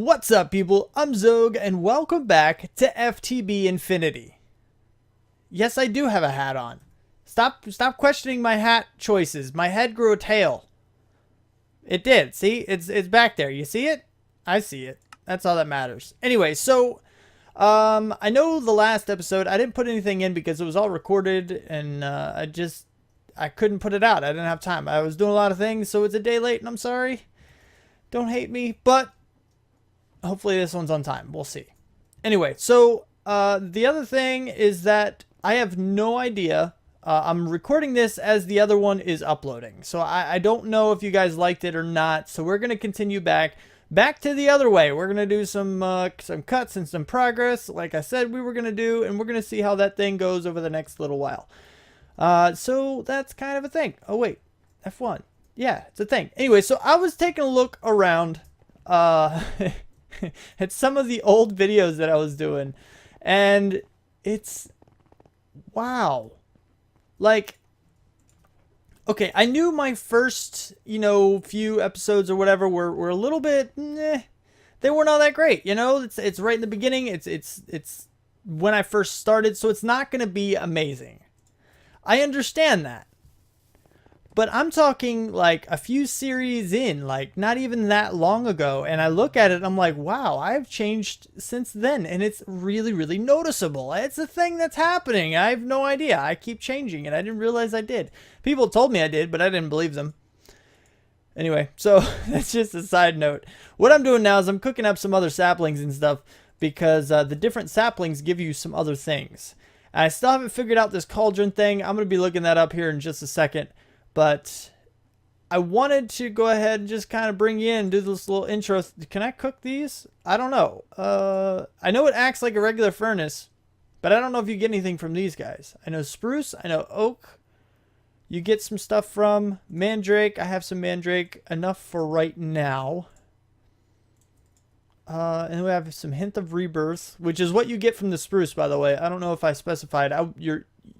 What's up, people? I'm Xogue, and welcome back to FTB Infinity. Yes, I do have a hat on. Stop questioning my hat choices. My head grew a tail. It did. See? It's back there. You see it? I see it. That's all that matters. Anyway, so I know the last episode I didn't put anything in because it was all recorded, and I couldn't put it out. I didn't have time. I was doing a lot of things, so it's a day late, and I'm sorry. Don't hate me, but hopefully this one's on time. We'll see. Anyway, so the other thing is that I have no idea. I'm recording this as the other one is uploading. So I don't know if you guys liked it or not. So we're going to continue back to the other way. We're going to do some cuts and some progress, like I said we were going to do. And we're going to see how that thing goes over the next little while. So that's kind of a thing. Oh, wait. F1. Yeah, it's a thing. Anyway, so I was taking a look around at some of the old videos that I was doing, and it's wow. Like, okay, I knew my first, few episodes or whatever were a little bit, they weren't all that great, it's right in the beginning. It's when I first started, so it's not going to be amazing. I understand that. But I'm talking like a few series in, like not even that long ago. And I look at it and I'm like, wow, I've changed since then. And it's really, really noticeable. It's a thing that's happening. I have no idea. I keep changing and I didn't realize I did. People told me I did, but I didn't believe them. Anyway, so that's just a side note. What I'm doing now is I'm cooking up some other saplings and stuff because the different saplings give you some other things. And I still haven't figured out this cauldron thing. I'm going to be looking that up here in just a second. But I wanted to go ahead and just kind of bring you in and do this little intro. Can I cook these? I don't know. I know it acts like a regular furnace, but I don't know if you get anything from these guys. I know spruce. I know oak. You get some stuff from mandrake. I have some mandrake. Enough for right now. And we have some hint of rebirth, which is what you get from the spruce, by the way. I don't know if I specified.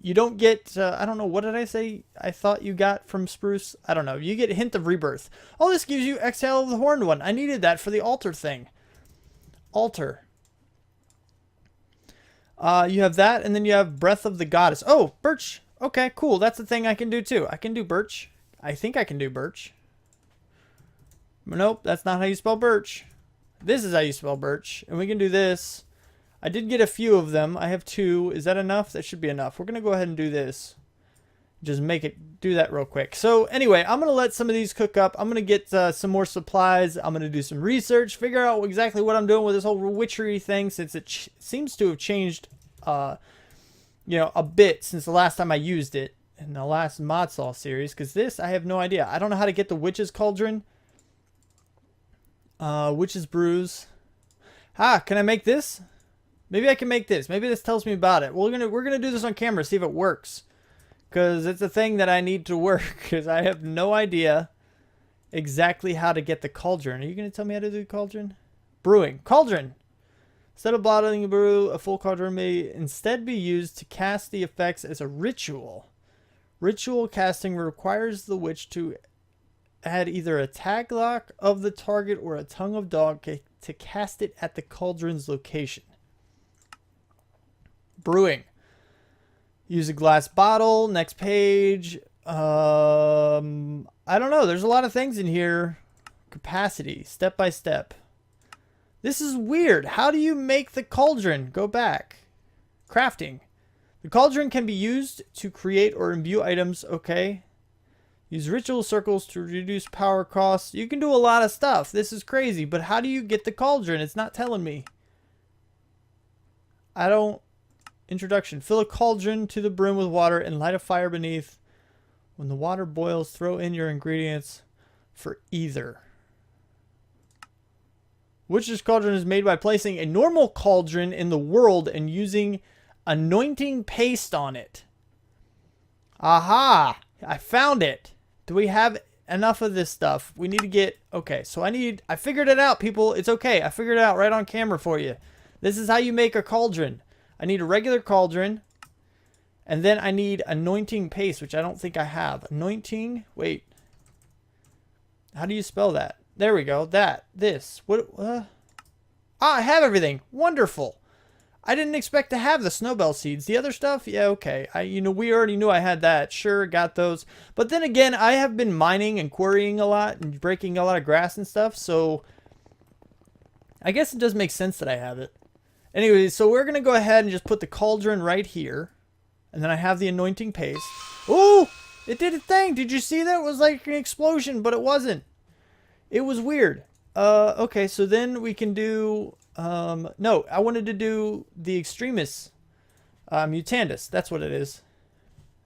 You don't get, I don't know, what did I say I thought you got from spruce? I don't know. You get a hint of rebirth. Oh, this gives you exhale of the horned one. I needed that for the altar thing. Altar. You have that, and then you have breath of the goddess. Oh, birch. Okay, cool. That's the thing I can do too. I can do birch. I think I can do birch. Nope, that's not how you spell birch. This is how you spell birch. And we can do this. I did get a few of them. I have 2. Is that enough? That should be enough. We're going to go ahead and do this. Just do that real quick. So anyway, I'm going to let some of these cook up. I'm going to get some more supplies. I'm going to do some research, figure out exactly what I'm doing with this whole witchery thing, since it seems to have changed, a bit since the last time I used it in the last mod saw series. Because this, I have no idea. I don't know how to get the witch's cauldron. Witch's brews. Can I make this? Maybe I can make this. Maybe this tells me about it. We're gonna do this on camera, see if it works, because it's a thing that I need to work. Because I have no idea exactly how to get the cauldron. Are you gonna tell me how to do the cauldron? Brewing cauldron. Instead of bottling a brew, a full cauldron may instead be used to cast the effects as a ritual. Ritual casting requires the witch to add either a tag lock of the target or a tongue of dog to cast it at the cauldron's location. Brewing. Use a glass bottle. Next page. I don't know. There's a lot of things in here. Capacity. Step by step. This is weird. How do you make the cauldron? Go back. Crafting. The cauldron can be used to create or imbue items. Okay. Use ritual circles to reduce power costs. You can do a lot of stuff. This is crazy. But how do you get the cauldron? It's not telling me. I don't... Introduction. Fill a cauldron to the brim with water and light a fire beneath. When the water boils, throw in your ingredients for either. Witch's cauldron is made by placing a normal cauldron in the world and using anointing paste on it. Aha! I found it. Do we have enough of this stuff? We need to get... Okay, so I figured it out, people. It's okay. I figured it out right on camera for you. This is how you make a cauldron. I need a regular cauldron. And then I need anointing paste, which I don't think I have. Anointing. Wait. How do you spell that? There we go. This. What? Ah, I have everything. Wonderful. I didn't expect to have the snowbell seeds. The other stuff, yeah, okay. We already knew I had that. Sure, got those. But then again, I have been mining and quarrying a lot and breaking a lot of grass and stuff, so I guess it does make sense that I have it. Anyway, so we're going to go ahead and just put the cauldron right here. And then I have the anointing paste. Ooh! It did a thing! Did you see that? It was like an explosion, but it wasn't. It was weird. Okay, so then we can do... no, I wanted to do the Extremis Mutandis. That's what it is.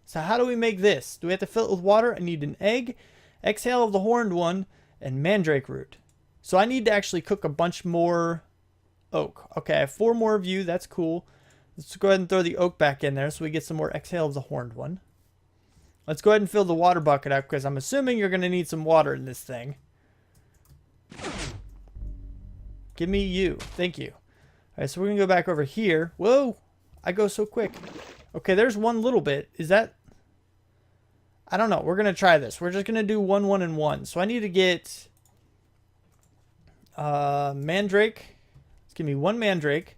So how do we make this? Do we have to fill it with water? I need an egg, exhale of the horned one, and mandrake root. So I need to actually cook a bunch more oak. Okay, I have 4 more of you. That's cool. Let's go ahead and throw the oak back in there so we get some more exhale of the horned one. Let's go ahead and fill the water bucket up because I'm assuming you're going to need some water in this thing. Give me you. Thank you. All right, so we're going to go back over here. Whoa! I go so quick. Okay, there's one little bit. Is that... I don't know. We're going to try this. We're just going to do 1, 1, and 1. So I need to get... mandrake. Let's give me 1 mandrake.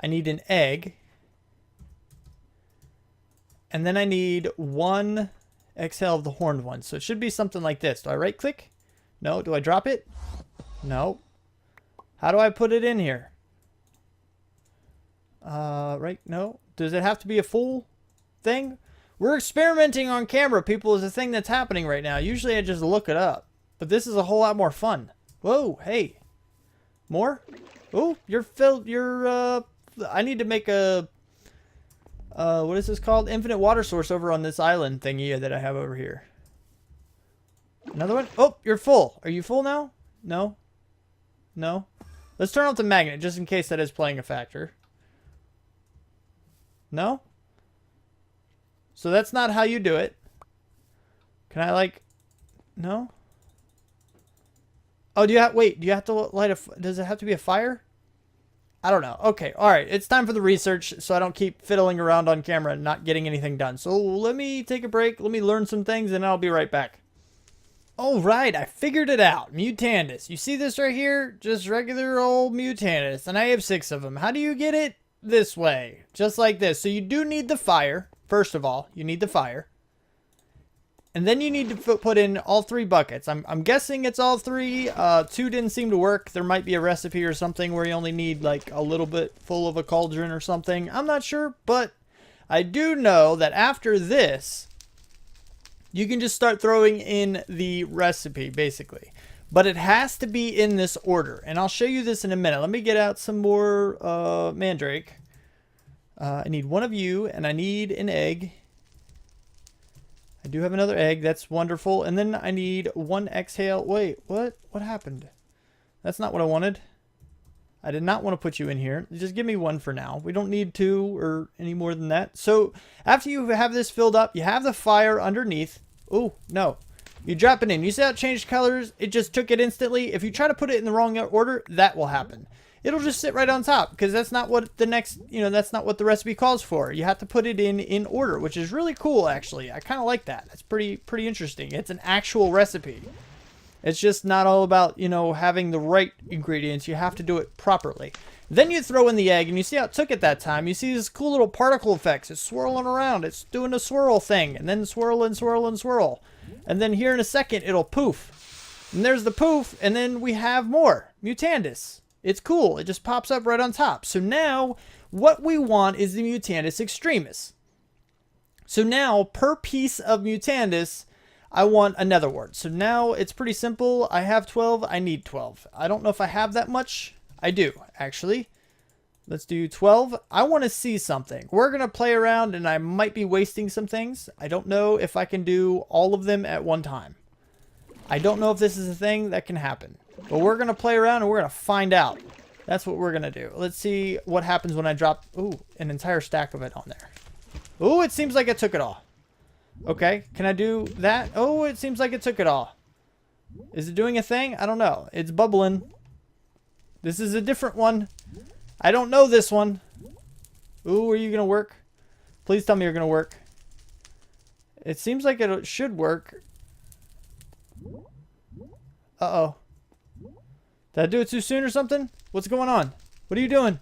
I need an egg. And then I need 1 exhale of the horned one. So it should be something like this. Do I right click? No. Do I drop it? No. How do I put it in here? Right? No. Does it have to be a full thing? We're experimenting on camera, people, is a thing that's happening right now. Usually I just look it up. But this is a whole lot more fun. Whoa, hey. More? Oh, you're filled. I need to make a... what is this called? Infinite water source over on this island thingy that I have over here. Another one? Oh, you're full. Are you full now? No? No? Let's turn off the magnet just in case that is playing a factor. No? So that's not how you do it. Can I like... No? Oh, do you have... Wait, do you have to light a... Does it have to be a fire? I don't know. Okay, alright. It's time for the research so I don't keep fiddling around on camera and not getting anything done. So let me take a break. Let me learn some things and I'll be right back. Alright, I figured it out. Mutandis. You see this right here? Just regular old Mutandis. And I have 6 of them. How do you get it? This way. Just like this. So you do need the fire. First of all, you need the fire. And then you need to put in all 3 buckets. I'm guessing it's all 3. 2 didn't seem to work. There might be a recipe or something where you only need like a little bit full of a cauldron or something. I'm not sure, but I do know that after this, you can just start throwing in the recipe, basically. But it has to be in this order. And I'll show you this in a minute. Let me get out some more mandrake. I need 1 of you, and I need an egg. I do have another egg. That's wonderful. And then I need 1 exhale. Wait, what? What happened? That's not what I wanted. I did not want to put you in here. Just give me 1 for now. We don't need 2 or any more than that. So after you have this filled up, you have the fire underneath. Oh, no. You drop it in. You see how it changed colors? It just took it instantly. If you try to put it in the wrong order, that will happen. It'll just sit right on top because that's not what the next, that's not what the recipe calls for. You have to put it in order, which is really cool, actually. I kind of like that. That's pretty interesting. It's an actual recipe. It's just not all about, having the right ingredients. You have to do it properly. Then you throw in the egg, and you see how it took it that time. You see these cool little particle effects. It's swirling around. It's doing a swirl thing, and then swirl and swirl and swirl. And then here in a second, it'll poof. And there's the poof, and then we have more. Mutandis. It's cool. It just pops up right on top. So now, what we want is the Mutandis Extremis. So now, per piece of Mutandis, I want another word. So now, it's pretty simple. I have 12. I need 12. I don't know if I have that much. I do, actually. Let's do 12. I want to see something. We're going to play around, and I might be wasting some things. I don't know if I can do all of them at one time. I don't know if this is a thing that can happen. But we're going to play around, and we're going to find out. That's what we're going to do. Let's see what happens when I drop, an entire stack of it on there. Ooh, it seems like it took it all. Okay, can I do that? Oh, it seems like it took it all. Is it doing a thing? I don't know. It's bubbling. This is a different one. I don't know this one. Ooh, are you going to work? Please tell me you're going to work. It seems like it should work. Uh-oh. Did I do it too soon or something? What's going on? What are you doing?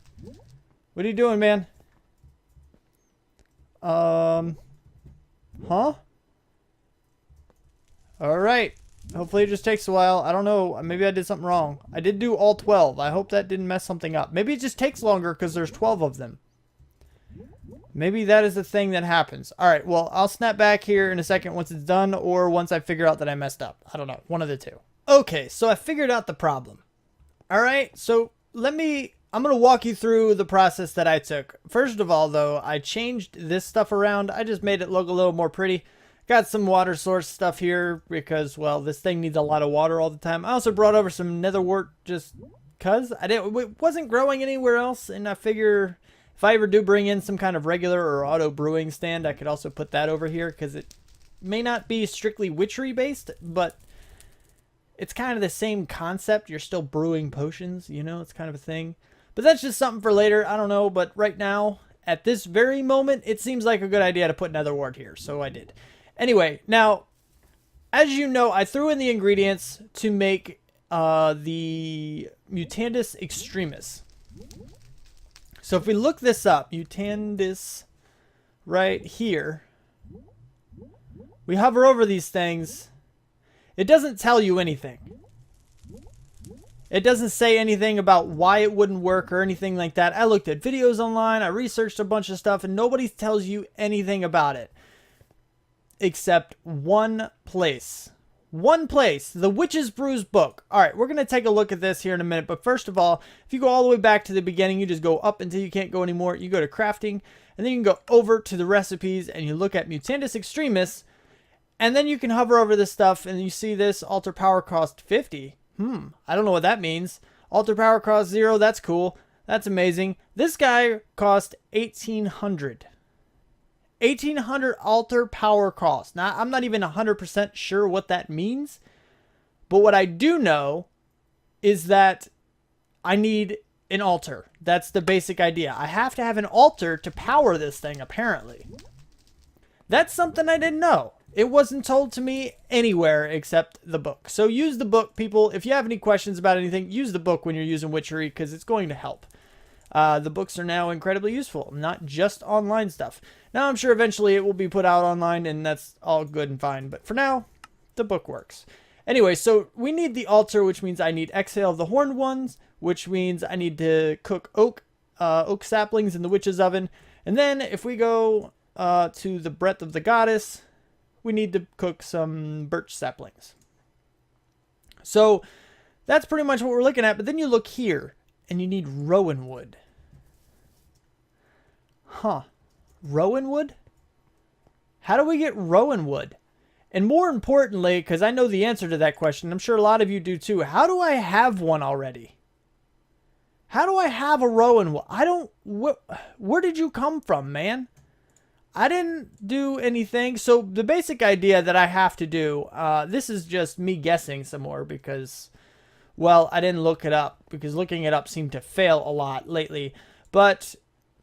What are you doing, man? Huh? Alright. Hopefully it just takes a while. I don't know. Maybe I did something wrong. I did do all 12. I hope that didn't mess something up. Maybe it just takes longer because there's 12 of them. Maybe that is the thing that happens. Alright, well, I'll snap back here in a second once it's done or once I figure out that I messed up. I don't know. One of the two. Okay, so I figured out the problem. Alright, so I'm going to walk you through the process that I took. First of all, though, I changed this stuff around. I just made it look a little more pretty. Got some water source stuff here because, well, this thing needs a lot of water all the time. I also brought over some netherwort just because it wasn't growing anywhere else, and I figure if I ever do bring in some kind of regular or auto brewing stand, I could also put that over here because it may not be strictly witchery based, but it's kind of the same concept. You're still brewing potions, you know, it's kind of a thing. But that's just something for later. I don't know, but right now, at this very moment, it seems like a good idea to put netherwort here, so I did. Anyway, now, as you know, I threw in the ingredients to make the Mutandis Extremis. So if we look this up, Mutandis right here, we hover over these things. It doesn't tell you anything. It doesn't say anything about why it wouldn't work or anything like that. I looked at videos online, I researched a bunch of stuff, and nobody tells you anything about it. Except one place. One place. The Witch's Brews book. Alright, we're going to take a look at this here in a minute. But first of all, if you go all the way back to the beginning, you just go up until you can't go anymore. You go to crafting. And then you can go over to the recipes. And you look at Mutandis Extremis. And then you can hover over this stuff. And you see this altar power cost 50. I don't know what that means. Altar power cost 0. That's cool. That's amazing. This guy cost 1,800. 1,800 altar power cost. Now, I'm not even 100% sure what that means. But what I do know is that I need an altar. That's the basic idea. I have to have an altar to power this thing, apparently. That's something I didn't know. It wasn't told to me anywhere except the book. So use the book, people. If you have any questions about anything, use the book when you're using Witchery because it's going to help. The books are now incredibly useful, not just online stuff. Now, I'm sure eventually it will be put out online, and that's all good and fine. But for now, the book works. Anyway, so we need the altar, which means I need exhale of the horned ones, which means I need to cook oak saplings in the witch's oven. And then if we go to the breath of the goddess, we need to cook some birch saplings. So that's pretty much what we're looking at. But then you look here, and you need rowan wood. Huh. Rowan wood? How do we get rowan wood? And more importantly, because I know the answer to that question, I'm sure a lot of you do too, how do I have one already? How do I have a rowan wood? I don't... Where did you come from, man? I didn't do anything. So the basic idea that I have to do, this is just me guessing some more because, well, I didn't look it up because looking it up seemed to fail a lot lately. But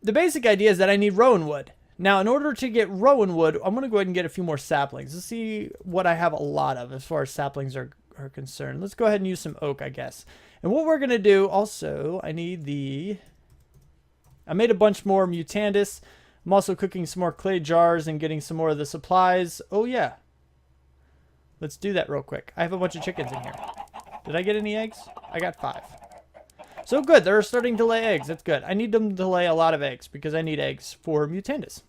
the basic idea is that I need rowan wood. Now, in order to get rowan wood, I'm going to go ahead and get a few more saplings. Let's see what I have a lot of as far as saplings are concerned. Let's go ahead and use some oak, I guess. And what we're going to do also, I made a bunch more Mutandis. I'm also cooking some more clay jars and getting some more of the supplies. Oh, yeah. Let's do that real quick. I have a bunch of chickens in here. Did I get any eggs? I got 5. So good. They're starting to lay eggs. That's good. I need them to lay a lot of eggs because I need eggs for Mutandis.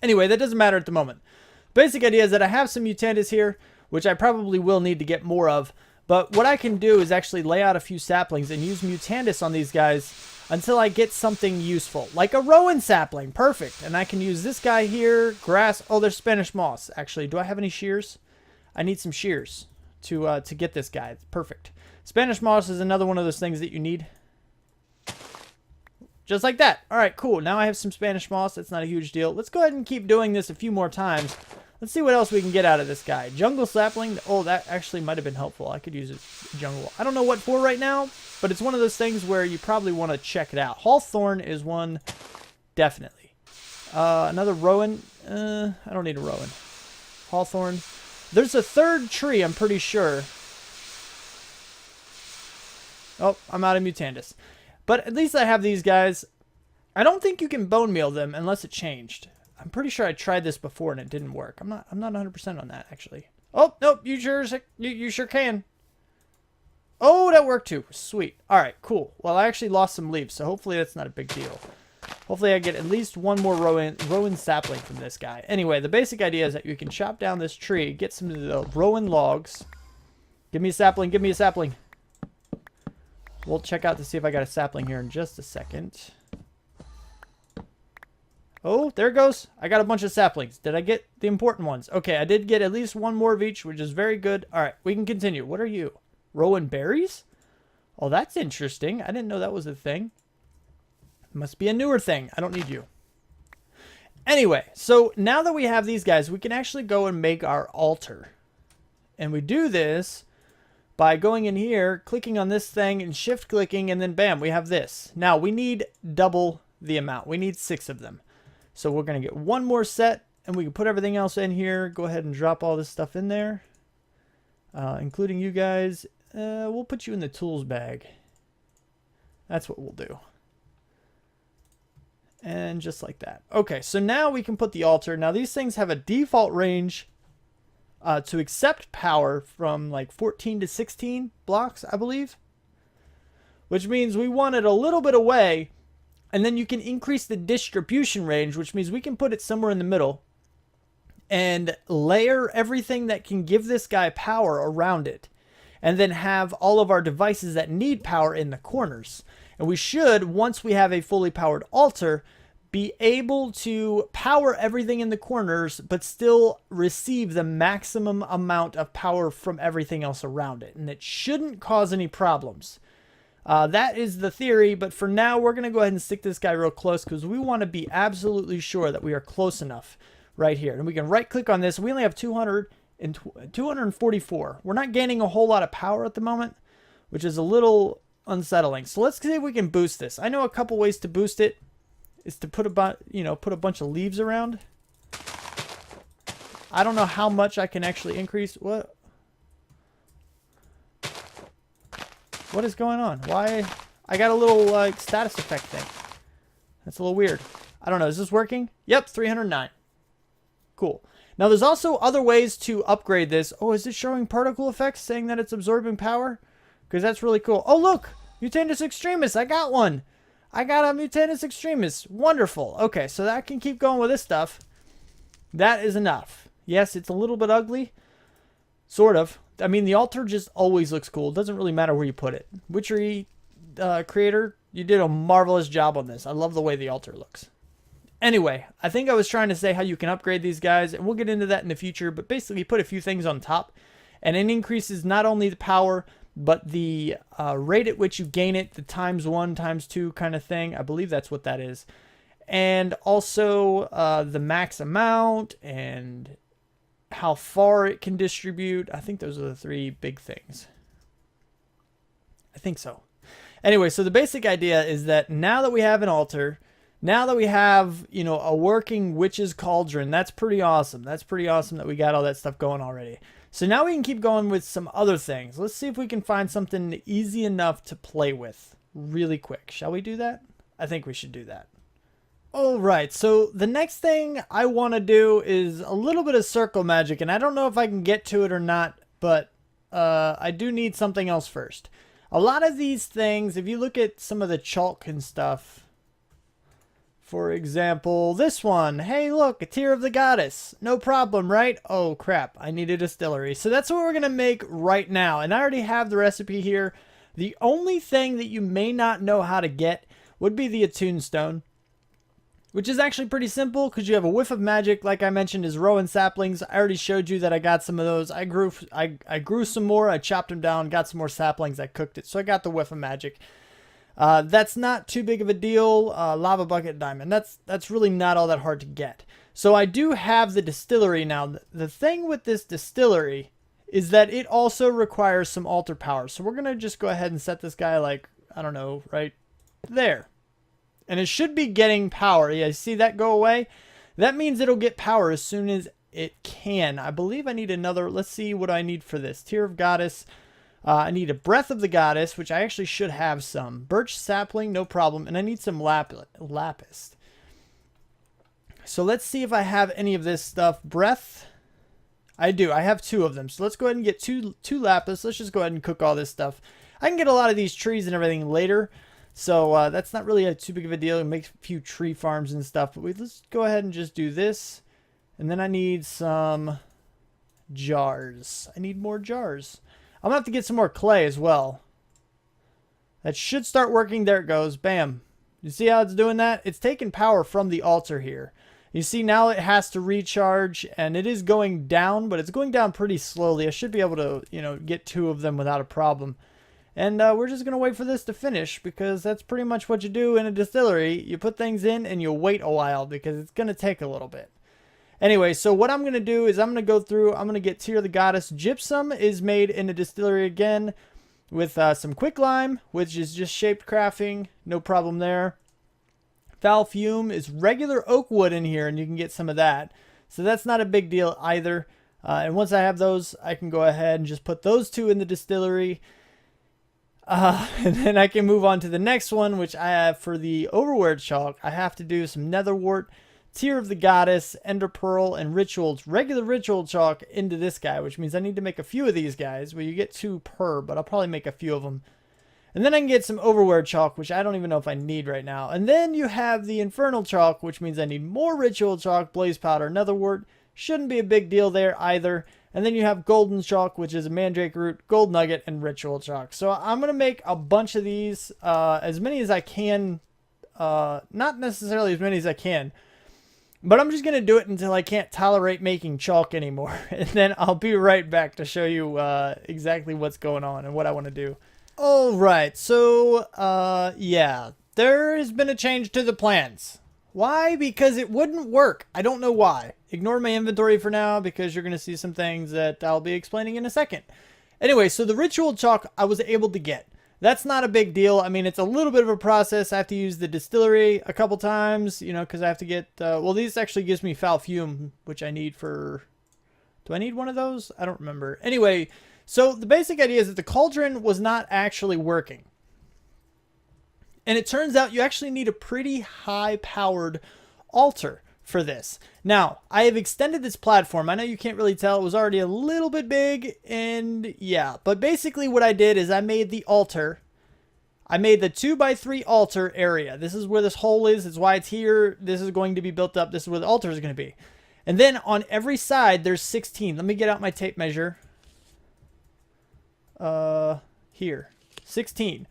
Anyway, that doesn't matter at the moment. Basic idea is that I have some Mutandis here, which I probably will need to get more of. But what I can do is actually lay out a few saplings and use Mutandis on these guys until I get something useful, like a rowan sapling. Perfect. And I can use this guy here, grass. Oh, there's Spanish moss. Actually, do I have any shears? I need some shears to get this guy. Perfect. Spanish moss is another one of those things that you need. Just like that. All right, cool. Now I have some Spanish moss. That's not a huge deal. Let's go ahead and keep doing this a few more times. Let's see what else we can get out of this guy. Jungle sapling. Oh, that actually might have been helpful. I could use a jungle. I don't know what for right now, but it's one of those things where you probably want to check it out. Hawthorn is one, definitely. Another rowan. I don't need a rowan. Hawthorn. There's a third tree, I'm pretty sure. Oh, I'm out of Mutandis. But at least I have these guys. I don't think you can bone meal them unless it changed. I'm pretty sure I tried this before and it didn't work. I'm not 100% on that, actually. Oh, nope, you sure can. Oh, that worked too. Sweet. All right, cool. Well, I actually lost some leaves, so hopefully that's not a big deal. Hopefully I get at least one more rowan sapling from this guy. Anyway, the basic idea is that you can chop down this tree, get some of the rowan logs. Give me a sapling, give me a sapling. We'll check out to see if I got a sapling here in just a second. Oh, there it goes. I got a bunch of saplings. Did I get the important ones? Okay, I did get at least one more of each, which is very good. All right, we can continue. What are you? Rowan berries? Oh, that's interesting. I didn't know that was a thing. Must be a newer thing. I don't need you. Anyway, so now that we have these guys, we can actually go and make our altar. And we do this by going in here, clicking on this thing, and shift clicking, and then bam, we have this. Now, we need double the amount. We need 6 of them. So we're going to get one more set, and we can put everything else in here. Go ahead and drop all this stuff in there, including you guys. We'll put you in the tools bag. That's what we'll do. And just like that. Okay, so now we can put the altar. Now, these things have a default range to accept power from like 14 to 16 blocks, I believe. Which means we want it a little bit away. And then you can increase the distribution range, which means we can put it somewhere in the middle and layer everything that can give this guy power around it. And then have all of our devices that need power in the corners. And we should, once we have a fully powered altar, be able to power everything in the corners, but still receive the maximum amount of power from everything else around it. And it shouldn't cause any problems. That is the theory, but for now, we're going to go ahead and stick this guy real close because we want to be absolutely sure that we are close enough right here. And we can right-click on this. We only have 244. We're not gaining a whole lot of power at the moment, which is a little unsettling. So let's see if we can boost this. I know a couple ways to boost it is to put a bunch of leaves around. I don't know how much I can actually increase. What is going on? Why? I got a little like status effect thing. That's a little weird. I don't know. Is this working? Yep, 309. Cool. Now there's also other ways to upgrade this. Oh, is it showing particle effects saying that it's absorbing power? Because that's really cool. Oh, look! Mutandis Extremis. I got one. I got a Mutandis Extremis. Wonderful. Okay, so I can keep going with this stuff. That is enough. Yes, it's a little bit ugly. Sort of. I mean, the altar just always looks cool. It doesn't really matter where you put it. Witchery creator, you did a marvelous job on this. I love the way the altar looks. Anyway, I think I was trying to say how you can upgrade these guys, and we'll get into that in the future, but basically put a few things on top, and it increases not only the power, but the rate at which you gain it, the ×1, ×2 kind of thing. I believe that's what that is. And also the max amount and how far it can distribute. I think those are the 3 big things. I think so. Anyway, so the basic idea is that now that we have an altar, now that we have, a working witch's cauldron, that's pretty awesome. That's pretty awesome that we got all that stuff going already. So now we can keep going with some other things. Let's see if we can find something easy enough to play with really quick. Shall we do that? I think we should do that. All right, so the next thing I want to do is a little bit of circle magic, and I don't know if I can get to it or not, but I do need something else first. A lot of these things, if you look at some of the chalk and stuff, for example, this one. Hey, look, a tear of the goddess. No problem, right? Oh, crap. I need a distillery. So that's what we're going to make right now. And I already have the recipe here. The only thing that you may not know how to get would be the attune stone, which is actually pretty simple because you have a whiff of magic. Like I mentioned, is rowan saplings. I already showed you that I got some of those. I grew some more. I chopped them down, got some more saplings. I cooked it. So I got the whiff of magic. That's not too big of a deal. Lava bucket diamond. That's really not all that hard to get. So I do have the distillery now. The thing with this distillery is that it also requires some altar power. So we're going to just go ahead and set this guy like, I don't know, right there. And it should be getting power. Yeah, see that go away? That means it'll get power as soon as it can. I believe I need another. Let's see what I need for this. Tear of Goddess. I need a breath of the goddess, which I actually should have some. Birch sapling, no problem. And I need some lapis. So let's see if I have any of this stuff. Breath. I do. I have 2 of them. So let's go ahead and get two lapis. Let's just go ahead and cook all this stuff. I can get a lot of these trees and everything later. So that's not really too big of a deal. It makes a few tree farms and stuff. But let's go ahead and just do this. And then I need some jars. I need more jars. I'm going to have to get some more clay as well. That should start working. There it goes. Bam. You see how it's doing that? It's taking power from the altar here. You see now it has to recharge, and it is going down, but it's going down pretty slowly. I should be able to, you know, get 2 of them without a problem. And we're just going to wait for this to finish, because that's pretty much what you do in a distillery. You put things in and you wait a while, because it's going to take a little bit. Anyway, so what I'm going to do is I'm going to go through, I'm going to get Tear of the Goddess. Gypsum is made in a distillery again with some quicklime, which is just shaped crafting. No problem there. Foul fume is regular oak wood in here, and you can get some of that. So that's not a big deal either. And once I have those, I can go ahead and just put those 2 in the distillery. And then I can move on to the next one, which I have for the overwear chalk. I have to do some netherwort, Tear of the Goddess, Ender Pearl, and rituals. Regular ritual chalk into this guy, which means I need to make a few of these guys. Well, you get 2 per, but I'll probably make a few of them. And then I can get some overwear chalk, which I don't even know if I need right now. And then you have the infernal chalk, which means I need more ritual chalk, blaze powder, netherwort. Shouldn't be a big deal there either. And then you have golden chalk, which is a mandrake root, gold nugget, and ritual chalk. So I'm going to make a bunch of these, as many as I can. Not necessarily as many as I can, but I'm just going to do it until I can't tolerate making chalk anymore. And then I'll be right back to show you exactly what's going on and what I want to do. Alright, so, yeah, there has been a change to the plans. Why? Because it wouldn't work. I don't know why. Ignore my inventory for now, because you're going to see some things that I'll be explaining in a second. Anyway, so the ritual chalk I was able to get. That's not a big deal. I mean, it's a little bit of a process. I have to use the distillery a couple times, you know, because I have to get, well, these actually gives me foul fume, which I need for, do I need one of those? I don't remember. Anyway, so the basic idea is that the cauldron was not actually working. And it turns out you actually need a pretty high-powered altar for this. Now, I have extended this platform. I know you can't really tell. It was already a little bit big, and yeah. But basically what I did is I made the altar. I made the 2x3 altar area. This is where this hole is. It's why it's here. This is going to be built up. This is where the altar is going to be. And then on every side, there's 16. Let me get out my tape measure. Here. 16.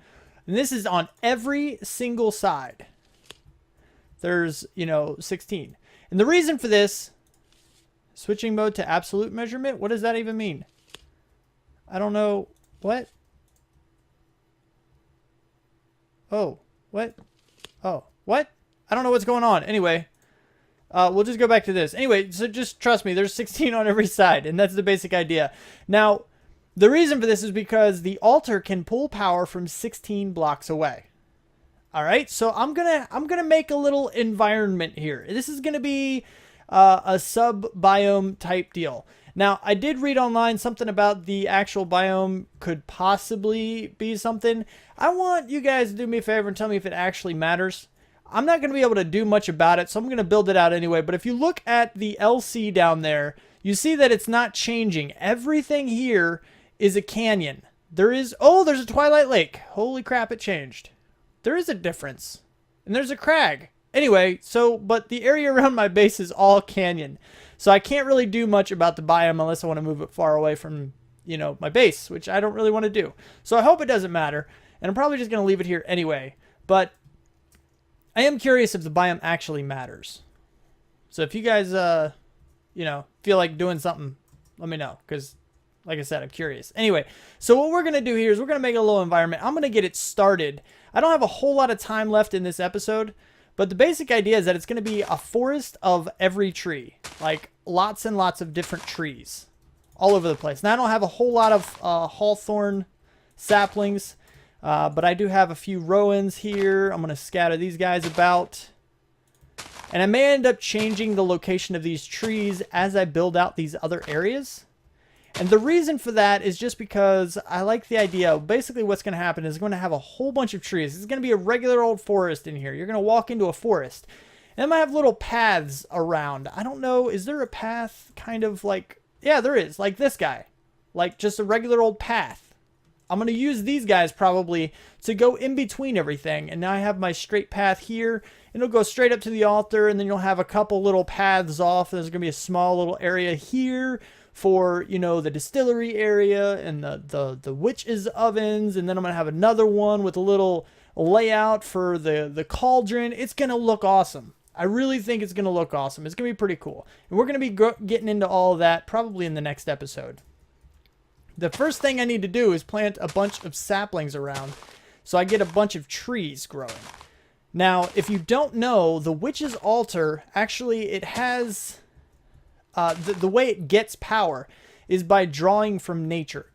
And this is on every single side. There's, you know, 16. And the reason for this, switching mode to absolute measurement, what does that even mean? I don't know. What? Oh, what? Oh, what? I don't know what's going on. Anyway, we'll just go back to this. Anyway, so just trust me, there's 16 on every side, and that's the basic idea. Now, the reason for this is because the altar can pull power from 16 blocks away. All right, so I'm gonna make a little environment here. This is gonna be a sub-biome type deal. Now, I did read online something about the actual biome could possibly be something. I want you guys to do me a favor and tell me if it actually matters. I'm not going to be able to do much about it, so I'm going to build it out anyway. But if you look at the LC down there, you see that it's not changing. Everything here is a canyon. There is, oh, there's a Twilight Lake. Holy crap, it changed. There is a difference. And there's a crag. Anyway, so, but the area around my base is all canyon. So I can't really do much about the biome unless I want to move it far away from, you know, my base, which I don't really want to do. So I hope it doesn't matter. And I'm probably just going to leave it here anyway. But I am curious if the biome actually matters. So if you guys, you know, feel like doing something, let me know. Because, like I said, I'm curious. Anyway, so what we're going to do here is we're going to make a little environment. I'm going to get it started. I don't have a whole lot of time left in this episode. But the basic idea is that it's going to be a forest of every tree. Like lots and lots of different trees. All over the place. Now I don't have a whole lot of hawthorn saplings. But I do have a few rowans here. I'm going to scatter these guys about. And I may end up changing the location of these trees as I build out these other areas. And the reason for that is just because I like the idea. Basically what's going to happen is going to have a whole bunch of trees. It's going to be a regular old forest in here. You're going to walk into a forest. And it might have little paths around. I don't know. Is there a path kind of like... Yeah, there is. Like this guy. Like just a regular old path. I'm going to use these guys probably to go in between everything. And now I have my straight path here. And it'll go straight up to the altar. And then you'll have a couple little paths off. There's going to be a small little area here for, you know, the distillery area and the witches' ovens. And then I'm going to have another one with a little layout for the cauldron. It's going to look awesome. I really think it's going to look awesome. It's going to be pretty cool. And we're going to be getting into all of that probably in the next episode. The first thing I need to do is plant a bunch of saplings around so I get a bunch of trees growing. Now, if you don't know, the witch's altar, actually it has... the way it gets power is by drawing from nature.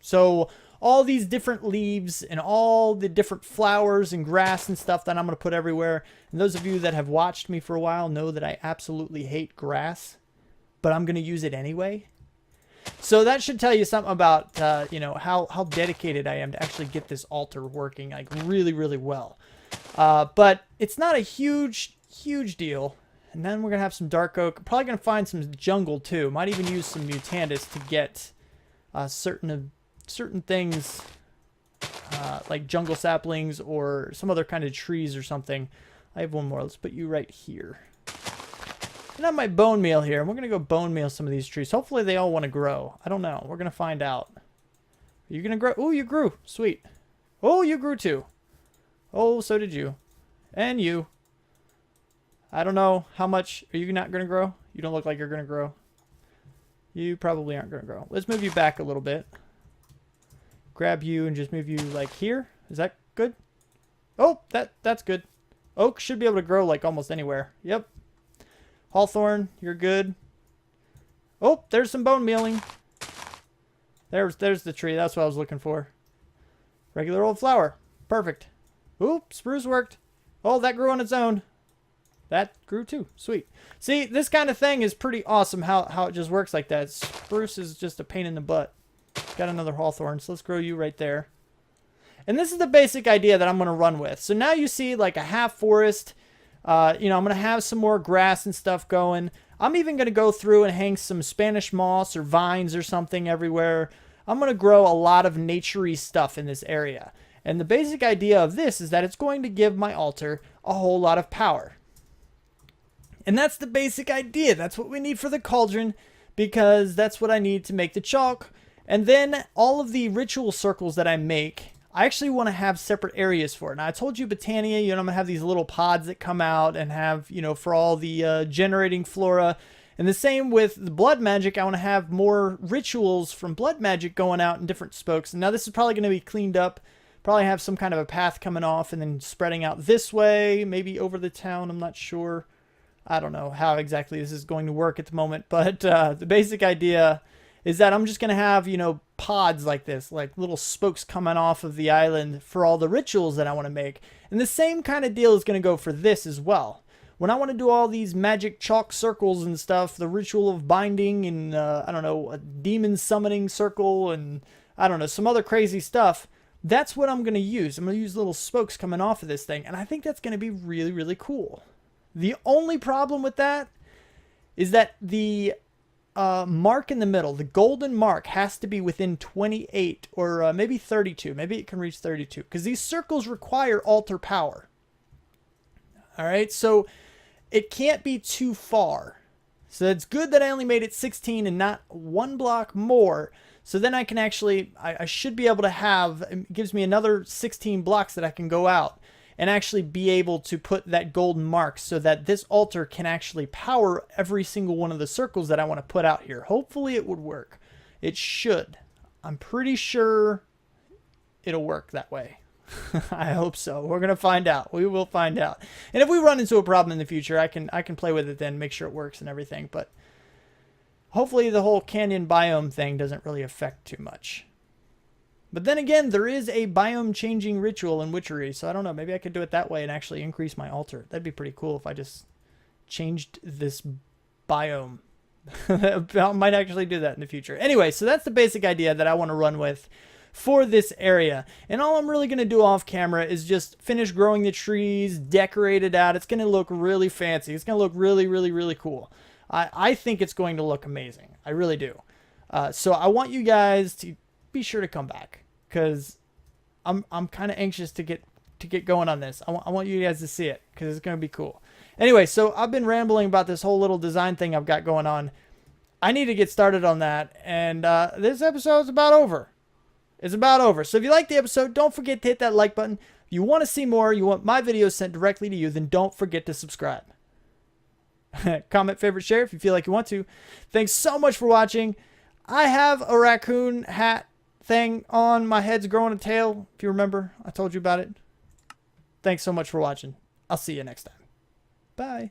So all these different leaves and all the different flowers and grass and stuff that I'm going to put everywhere. And those of you that have watched me for a while know that I absolutely hate grass, but I'm going to use it anyway. So that should tell you something about, you know, how dedicated I am to actually get this altar working like really, really well. But it's not a huge deal. And then we're going to have some dark oak. Probably going to find some jungle too. Might even use some mutandis to get certain things like jungle saplings or some other kind of trees or something. I have one more. Let's put you right here. And I have my bone meal here. And we're going to go bone meal some of these trees. Hopefully they all want to grow. I don't know. We're going to find out. Are you going to grow? Oh, you grew. Sweet. Oh, you grew too. Oh, so did you. And you. I don't know how much. Are you not going to grow? You don't look like you're going to grow. You probably aren't going to grow. Let's move you back a little bit. Grab you and just move you like here. Is that good? Oh, that's good. Oak should be able to grow like almost anywhere. Yep. Hawthorn, you're good. Oh, there's some bone mealing. There's the tree. That's what I was looking for. Regular old flower. Perfect. Oop, spruce worked. Oh, that grew on its own. That grew too. Sweet. See, this kind of thing is pretty awesome how it just works like that. Spruce is just a pain in the butt. Got another hawthorn, so let's grow you right there. And this is the basic idea that I'm going to run with. So now you see like a half forest. You know, I'm going to have some more grass and stuff going. I'm even going to go through and hang some Spanish moss or vines or something everywhere. I'm going to grow a lot of naturey stuff in this area. And the basic idea of this is that it's going to give my altar a whole lot of power. And that's the basic idea. That's what we need for the cauldron, because that's what I need to make the chalk. And then all of the ritual circles that I make, I actually want to have separate areas for it. Now, I told you Botania, you know, I'm going to have these little pods that come out and have, you know, for all the generating flora. And the same with the blood magic. I want to have more rituals from blood magic going out in different spokes. And now this is probably going to be cleaned up. Probably have some kind of a path coming off and then spreading out this way, maybe over the town. I'm not sure. I don't know how exactly this is going to work at the moment. But the basic idea is that I'm just going to have, you know, pods like this, like little spokes coming off of the island for all the rituals that I want to make. And the same kind of deal is going to go for this as well. When I want to do all these magic chalk circles and stuff, the ritual of binding and, I don't know, a demon summoning circle and, I don't know, some other crazy stuff, that's what I'm going to use. I'm going to use little spokes coming off of this thing. And I think that's going to be really, really cool. The only problem with that is that the mark in the middle, the golden mark, has to be within 28 or maybe 32. Maybe it can reach 32 because these circles require altar power. All right, so it can't be too far. So it's good that I only made it 16 and not one block more. So then I can actually, I should be able to have, it gives me another 16 blocks that I can go out and actually be able to put that golden mark so that this altar can actually power every single one of the circles that I want to put out here. Hopefully it would work. It should. I'm pretty sure it'll work that way. I hope so. We're going to find out. We will find out. And if we run into a problem in the future, I can play with it then, make sure it works and everything. But hopefully the whole canyon biome thing doesn't really affect too much. But then again, there is a biome changing ritual in Witchery, so I don't know. Maybe I could do it that way and actually increase my altar. That'd be pretty cool if I just changed this biome. I might actually do that in the future. Anyway, so that's the basic idea that I want to run with for this area. And all I'm really going to do off camera is just finish growing the trees, decorate it out. It's going to look really fancy. It's going to look really, really, really cool. I think it's going to look amazing. I really do. So I want you guys to be sure to come back, because I'm kind of anxious to get going on this. I want you guys to see it, because it's going to be cool. Anyway, so I've been rambling about this whole little design thing I've got going on. I need to get started on that, and this episode's about over. It's about over. So if you like the episode, don't forget to hit that like button. If you want to see more, you want my videos sent directly to you, then don't forget to subscribe. Comment, favorite, share if you feel like you want to. Thanks so much for watching. I have a raccoon hat thing on. My head's growing a tail, if you remember. I told you about it. Thanks so much for watching. I'll see you next time. Bye.